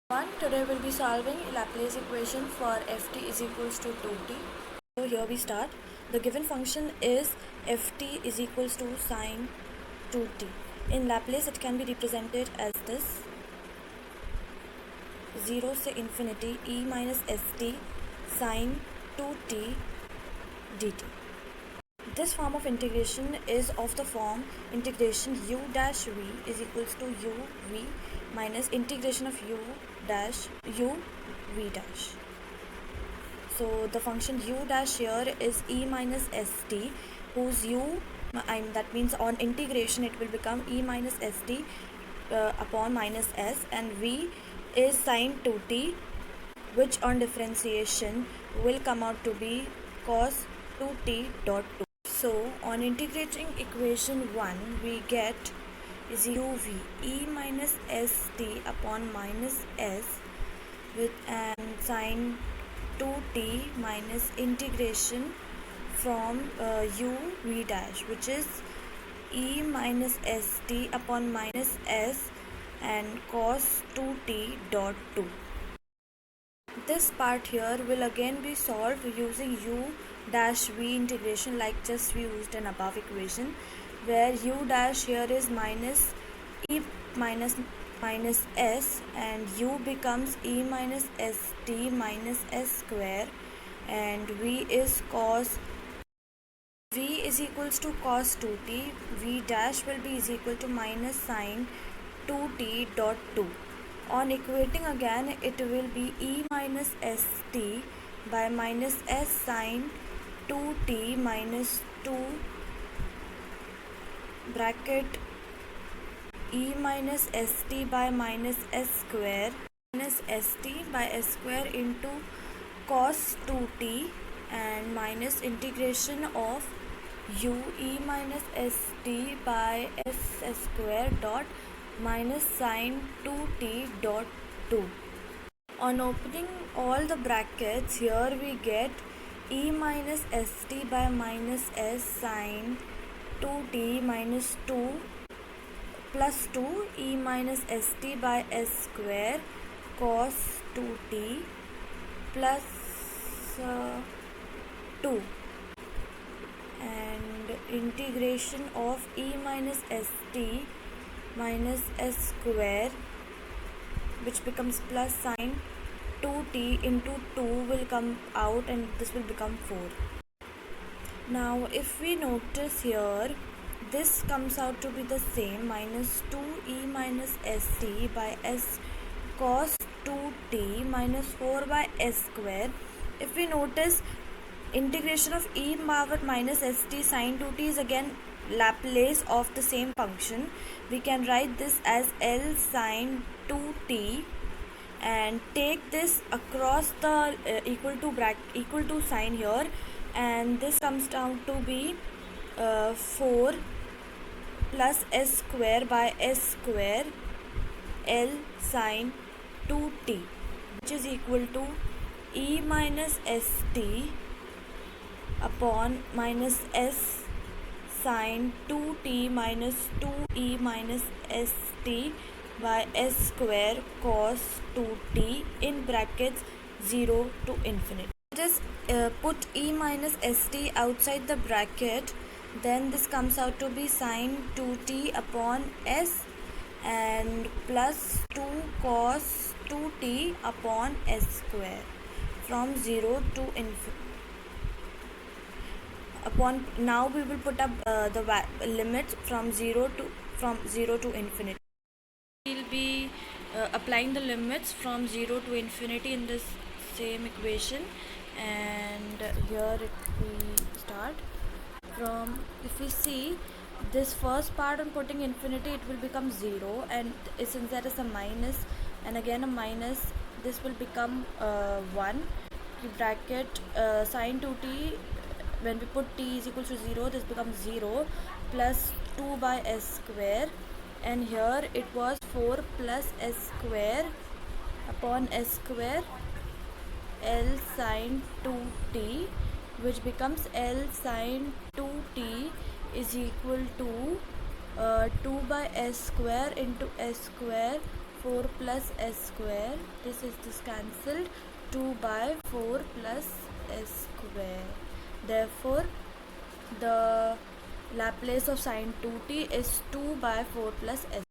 Today we'll be solving Laplace equation for ft is equals to 2t. So here we start. The given function is ft is equals to sine 2t. In Laplace it can be represented as this 0 से infinity e minus st sine 2t dt. This form of integration is of the form integration u dash v is equals to u v minus integration of u dash u v dash. So the function u dash here is e minus st, whose u, that means on integration it will become e minus st upon minus s, and v is sine 2t, which on differentiation will come out to be cos 2t dot 2. So on integrating equation 1 we get is uv e minus st upon minus s with sine 2t minus integration from u v dash, which is e minus st upon minus s and cos 2t dot 2. This part here will again be solved using u dash v integration like just we used in above equation, where u dash here is minus e minus s and u becomes e minus st minus s square, and v is cos v is equals to cos 2t, v dash will be is equal to minus sine 2t dot 2. On equating again, it will be e minus st by minus s sine 2t minus 2 bracket e minus st by minus s square minus st by s square into cos 2t and minus integration of u e minus st by s square dot minus sine 2t dot 2. On opening all the brackets, here we get e minus st by minus s sine 2t minus 2 plus 2 e minus st by s square cos 2t plus 2 and integration of e minus st minus s square, which becomes plus sine 2t into 2 will come out and this will become 4. Now if we notice here, this comes out to be the same, minus 2 e minus st by s cos 2t minus 4 by s square. If we notice, integration of e power minus st sine 2t is again Laplace of the same function. We can write this as L sine 2t and take this across the equal to sign here, and this comes down to be 4 plus s square by s square L sine 2t, which is equal to e minus st upon minus s sine 2t minus 2e minus st by s square cos 2t in brackets 0 to infinity. Just put e minus st outside the bracket, then this comes out to be sine 2t upon s and plus 2 cos 2t upon s square from 0 to infinity. Now we will put up the limits from 0 to infinity. We will be applying the limits from 0 to infinity in this same equation, and here we start from, if we see this first part, on putting infinity it will become 0, and since there is a minus and again a minus, this will become 1. Bracket sine 2t, when we put t is equal to 0, this becomes 0 plus 2 by s square, and here it was 4 plus s square upon s square L sine 2t, which becomes L sine 2t is equal to 2 by s square into s square 4 plus s square. This is this cancelled. 2 by 4 plus s square. Therefore, the Laplace of sine 2t is 2 by 4 plus s.